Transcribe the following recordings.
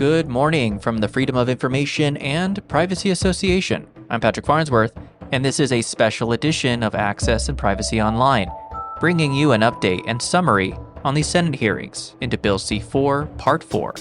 Good morning from the Freedom of Information and Privacy Association. I'm Patrick Farnsworth, and this is a special edition of Access and Privacy Online, bringing you an update and summary on the Senate hearings into Bill C-4, Part 4.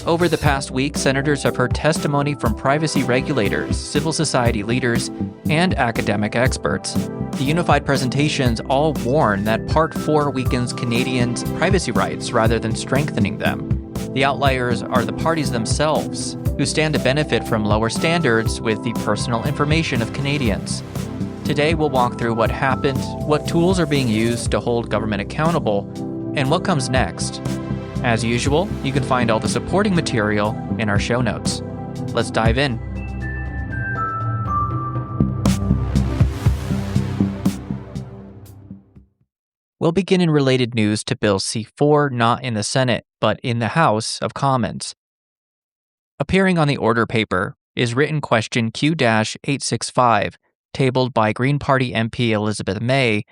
Over the past week, senators have heard testimony from privacy regulators, civil society leaders, and academic experts. The unified presentations all warn that Part 4 weakens Canadians' privacy rights rather than strengthening them. The outliers are the parties themselves, who stand to benefit from lower standards with the personal information of Canadians. Today, we'll walk through what happened, what tools are being used to hold government accountable, and what comes next. As usual, you can find all the supporting material in our show notes. Let's dive in. We'll begin in related news to Bill C-4, not in the Senate, but in the House of Commons. Appearing on the order paper is written question Q-865, tabled by Green Party MP Elizabeth May,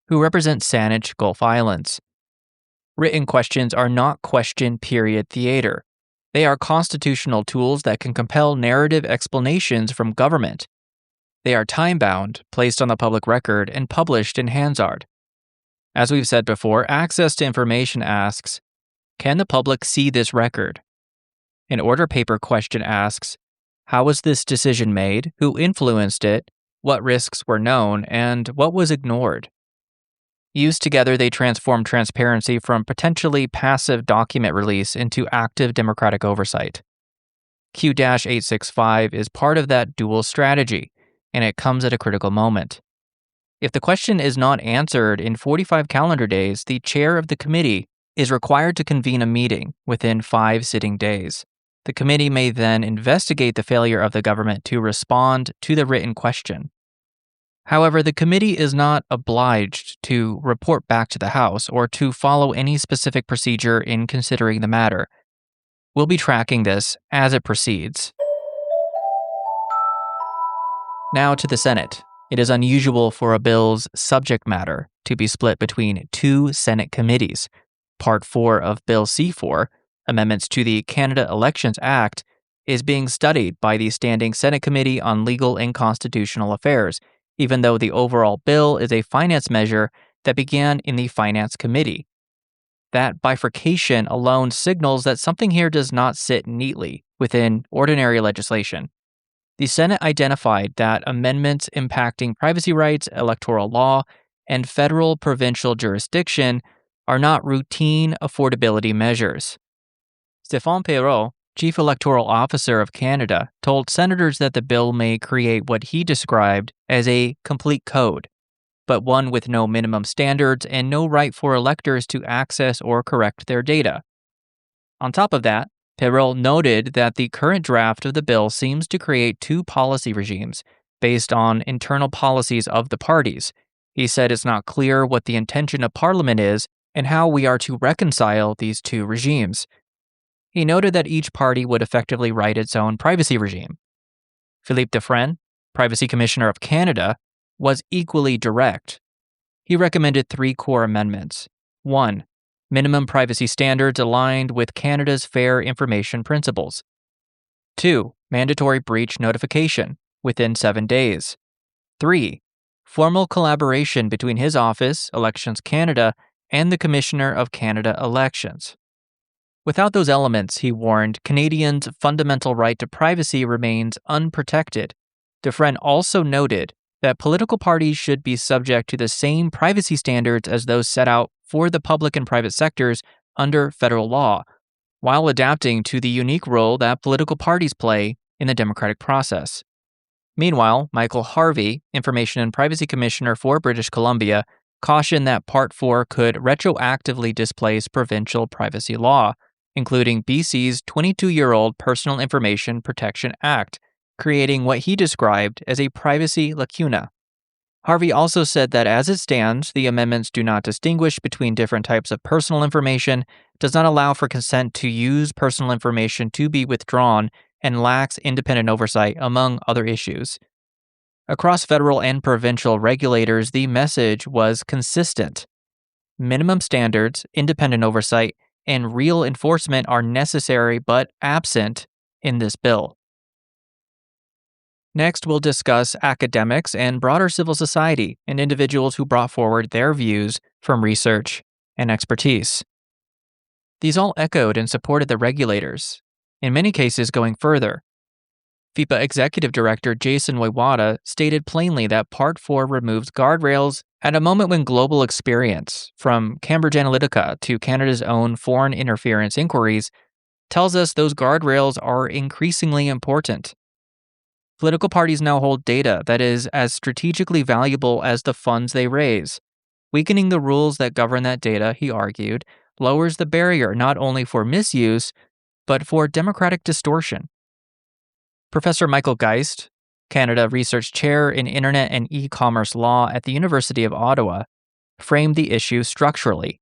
who represents Saanich Gulf Islands. Written questions are not question period theater. They are constitutional tools that can compel narrative explanations from government. They are time-bound, placed on the public record, and published in Hansard. As we've said before, Access to Information asks, can the public see this record? An order paper question asks, how was this decision made, who influenced it, what risks were known, and what was ignored? Used together, they transform transparency from potentially passive document release into active democratic oversight. Q-865 is part of that dual strategy, and it comes at a critical moment. If the question is not answered in 45 calendar days, the chair of the committee is required to convene a meeting within 5 sitting days. The committee may then investigate the failure of the government to respond to the written question. However, the committee is not obliged to report back to the House or to follow any specific procedure in considering the matter. We'll be tracking this as it proceeds. Now to the Senate. It is unusual for a bill's subject matter to be split between 2 Senate committees. Part 4 of Bill C-4, Amendments to the Canada Elections Act, is being studied by the Standing Senate Committee on Legal and Constitutional Affairs, even though the overall bill is a finance measure that began in the Finance Committee. That bifurcation alone signals that something here does not sit neatly within ordinary legislation. The Senate identified that amendments impacting privacy rights, electoral law, and federal provincial jurisdiction are not routine affordability measures. Stéphane Perreault, Chief Electoral Officer of Canada, told senators that the bill may create what he described as a complete code, but one with no minimum standards and no right for electors to access or correct their data. On top of that, Perreault noted that the current draft of the bill seems to create 2 policy regimes based on internal policies of the parties. He said it's not clear what the intention of Parliament is and how we are to reconcile these 2 regimes. He noted that each party would effectively write its own privacy regime. Philippe Dufresne, Privacy Commissioner of Canada, was equally direct. He recommended 3 core amendments. 1. Minimum privacy standards aligned with Canada's fair information principles. 2. Mandatory breach notification within 7 days. 3. Formal collaboration between his office, Elections Canada, and the Commissioner of Canada Elections. Without those elements, he warned, Canadians' fundamental right to privacy remains unprotected. Dufresne also noted that political parties should be subject to the same privacy standards as those set out for the public and private sectors under federal law, while adapting to the unique role that political parties play in the democratic process. Meanwhile, Michael Harvey, Information and Privacy Commissioner for British Columbia, cautioned that Part 4 could retroactively displace provincial privacy law, including BC's 22-year-old Personal Information Protection Act, creating what he described as a privacy lacuna. Harvey also said that as it stands, the amendments do not distinguish between different types of personal information, does not allow for consent to use personal information to be withdrawn, and lacks independent oversight, among other issues. Across federal and provincial regulators, the message was consistent. Minimum standards, independent oversight, and real enforcement are necessary but absent in this bill. Next, we'll discuss academics and broader civil society and individuals who brought forward their views from research and expertise. These all echoed and supported the regulators, in many cases going further. FIPA Executive Director Jason Waiwata stated plainly that Part 4 removes guardrails at a moment when global experience, from Cambridge Analytica to Canada's own foreign interference inquiries, tells us those guardrails are increasingly important. Political parties now hold data that is as strategically valuable as the funds they raise. Weakening the rules that govern that data, he argued, lowers the barrier not only for misuse, but for democratic distortion. Professor Michael Geist, Canada Research Chair in Internet and E-commerce Law at the University of Ottawa, framed the issue structurally.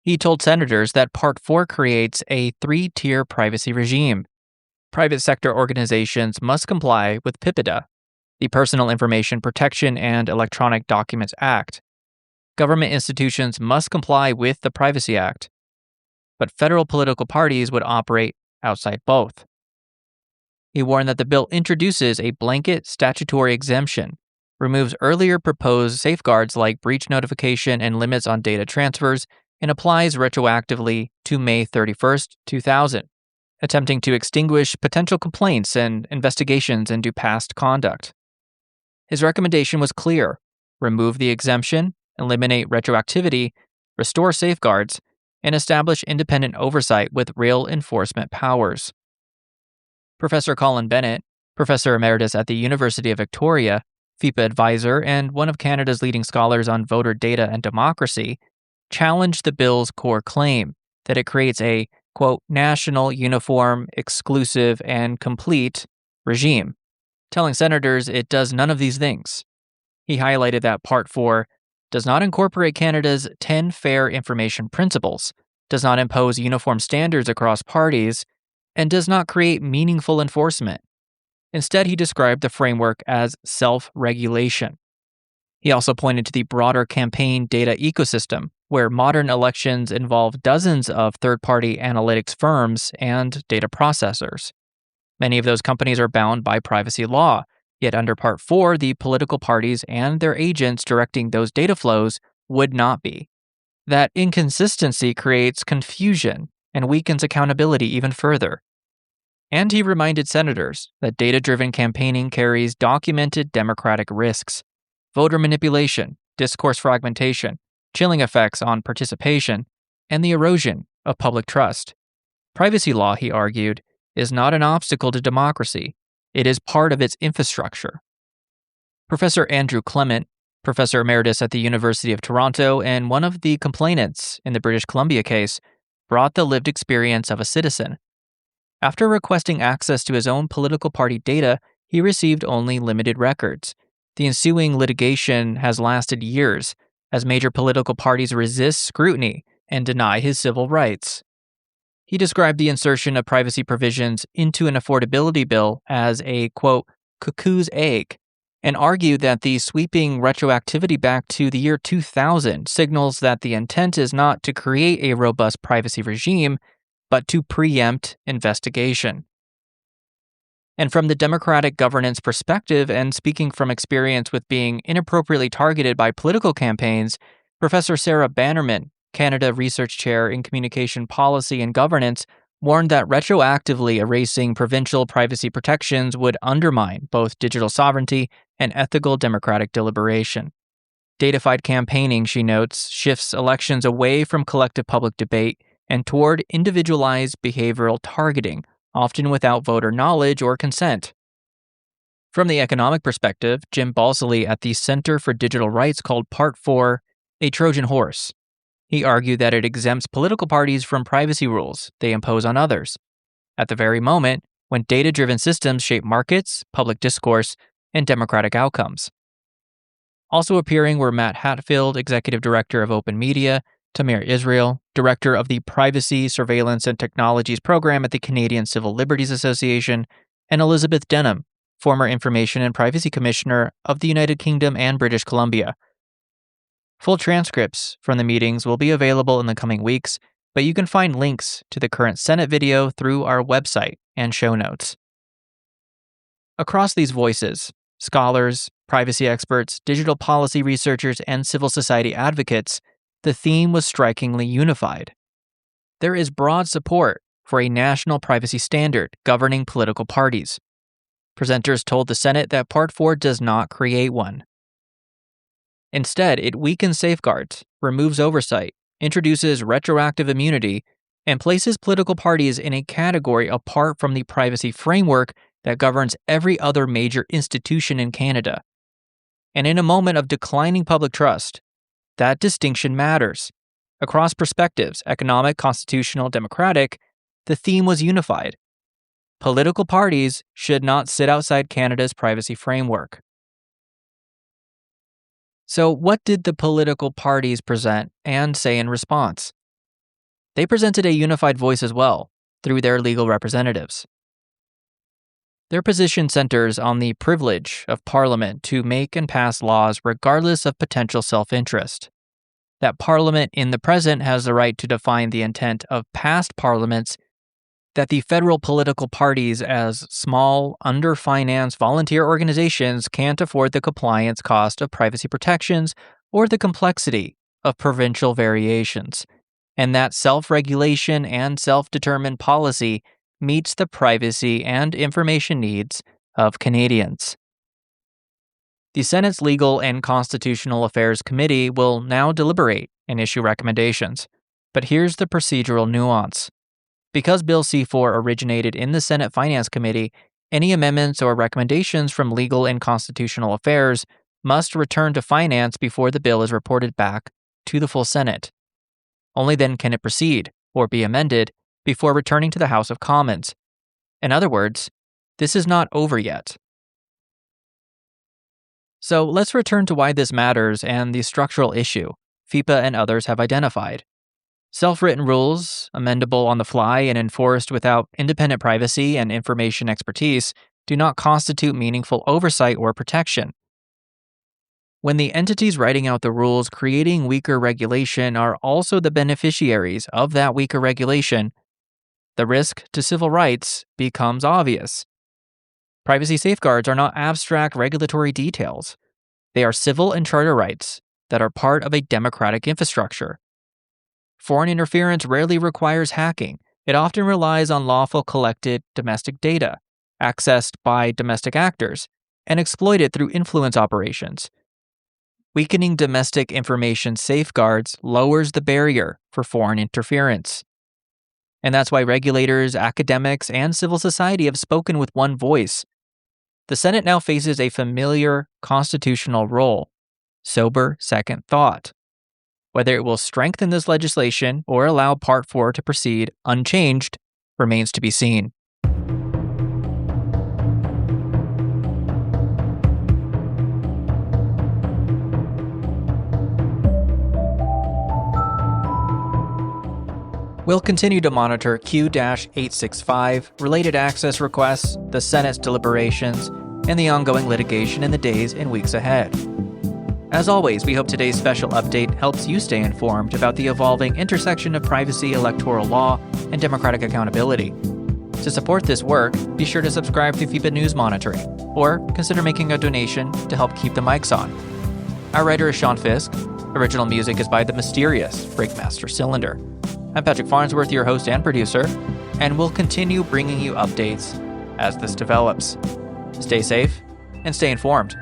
He told senators that Part 4 creates a three-tier privacy regime. Private sector organizations must comply with PIPEDA, the Personal Information Protection and Electronic Documents Act. Government institutions must comply with the Privacy Act. But federal political parties would operate outside both. He warned that the bill introduces a blanket statutory exemption, removes earlier proposed safeguards like breach notification and limits on data transfers, and applies retroactively to May 31st, 2000. Attempting to extinguish potential complaints and investigations into past conduct. His recommendation was clear: remove the exemption, eliminate retroactivity, restore safeguards, and establish independent oversight with real enforcement powers. Professor Colin Bennett, Professor Emeritus at the University of Victoria, FIPA advisor, and one of Canada's leading scholars on voter data and democracy, challenged the bill's core claim that it creates a quote, national, uniform, exclusive, and complete regime, telling senators it does none of these things. He highlighted that Part 4 does not incorporate Canada's 10 fair information principles, does not impose uniform standards across parties, and does not create meaningful enforcement. Instead, he described the framework as self-regulation. He also pointed to the broader campaign data ecosystem, where modern elections involve dozens of third-party analytics firms and data processors. Many of those companies are bound by privacy law, yet under Part 4, the political parties and their agents directing those data flows would not be. That inconsistency creates confusion and weakens accountability even further. And he reminded senators that data-driven campaigning carries documented democratic risks: voter manipulation, discourse fragmentation, chilling effects on participation, and the erosion of public trust. Privacy law, he argued, is not an obstacle to democracy. It is part of its infrastructure. Professor Andrew Clement, Professor Emeritus at the University of Toronto and one of the complainants in the British Columbia case, brought the lived experience of a citizen. After requesting access to his own political party data, he received only limited records. The ensuing litigation has lasted years, as major political parties resist scrutiny and deny his civil rights. He described the insertion of privacy provisions into an affordability bill as a, quote, cuckoo's egg, and argued that the sweeping retroactivity back to the year 2000 signals that the intent is not to create a robust privacy regime, but to preempt investigation. And from the democratic governance perspective, and speaking from experience with being inappropriately targeted by political campaigns, Professor Sarah Bannerman, Canada Research Chair in Communication Policy and Governance, warned that retroactively erasing provincial privacy protections would undermine both digital sovereignty and ethical democratic deliberation. Datafied campaigning, she notes, shifts elections away from collective public debate and toward individualized behavioral targeting, often without voter knowledge or consent. From the economic perspective, Jim Balsillie at the Center for Digital Rights called Part 4 a Trojan horse. He argued that it exempts political parties from privacy rules they impose on others, at the very moment when data-driven systems shape markets, public discourse, and democratic outcomes. Also appearing were Matt Hatfield, Executive Director of Open Media, Tamir Israel, Director of the Privacy, Surveillance, and Technologies Program at the Canadian Civil Liberties Association, and Elizabeth Denham, former Information and Privacy Commissioner of the United Kingdom and British Columbia. Full transcripts from the meetings will be available in the coming weeks, but you can find links to the current Senate video through our website and show notes. Across these voices, scholars, privacy experts, digital policy researchers, and civil society advocates, the theme was strikingly unified. There is broad support for a national privacy standard governing political parties. Presenters told the Senate that Part 4 does not create one. Instead, it weakens safeguards, removes oversight, introduces retroactive immunity, and places political parties in a category apart from the privacy framework that governs every other major institution in Canada. And in a moment of declining public trust, that distinction matters. Across perspectives, economic, constitutional, democratic, the theme was unified. Political parties should not sit outside Canada's privacy framework. So, what did the political parties present and say in response? They presented a unified voice as well, through their legal representatives. Their position centers on the privilege of Parliament to make and pass laws regardless of potential self-interest. That Parliament in the present has the right to define the intent of past parliaments, that the federal political parties as small, under-financed volunteer organizations can't afford the compliance cost of privacy protections or the complexity of provincial variations, and that self-regulation and self-determined policy meets the privacy and information needs of Canadians. The Senate's Legal and Constitutional Affairs Committee will now deliberate and issue recommendations. But here's the procedural nuance. Because Bill C-4 originated in the Senate Finance Committee, any amendments or recommendations from Legal and Constitutional Affairs must return to Finance before the bill is reported back to the full Senate. Only then can it proceed, or be amended, before returning to the House of Commons. In other words, this is not over yet. So let's return to why this matters and the structural issue FIPA and others have identified. Self-written rules, amendable on the fly and enforced without independent privacy and information expertise, do not constitute meaningful oversight or protection. When the entities writing out the rules creating weaker regulation are also the beneficiaries of that weaker regulation, the risk to civil rights becomes obvious. Privacy safeguards are not abstract regulatory details. They are civil and charter rights that are part of a democratic infrastructure. Foreign interference rarely requires hacking. It often relies on lawful collected domestic data, accessed by domestic actors, and exploited through influence operations. Weakening domestic information safeguards lowers the barrier for foreign interference. And that's why regulators, academics, and civil society have spoken with one voice. The Senate now faces a familiar constitutional role: sober second thought. Whether it will strengthen this legislation or allow Part 4 to proceed unchanged remains to be seen. We'll continue to monitor Q-865, related access requests, the Senate's deliberations, and the ongoing litigation in the days and weeks ahead. As always, we hope today's special update helps you stay informed about the evolving intersection of privacy, electoral law, and democratic accountability. To support this work, be sure to subscribe to FIPA News Monitoring, or consider making a donation to help keep the mics on. Our writer is Sean Fisk. Original music is by the mysterious Breakmaster Cylinder. I'm Patrick Farnsworth, your host and producer, and we'll continue bringing you updates as this develops. Stay safe and stay informed.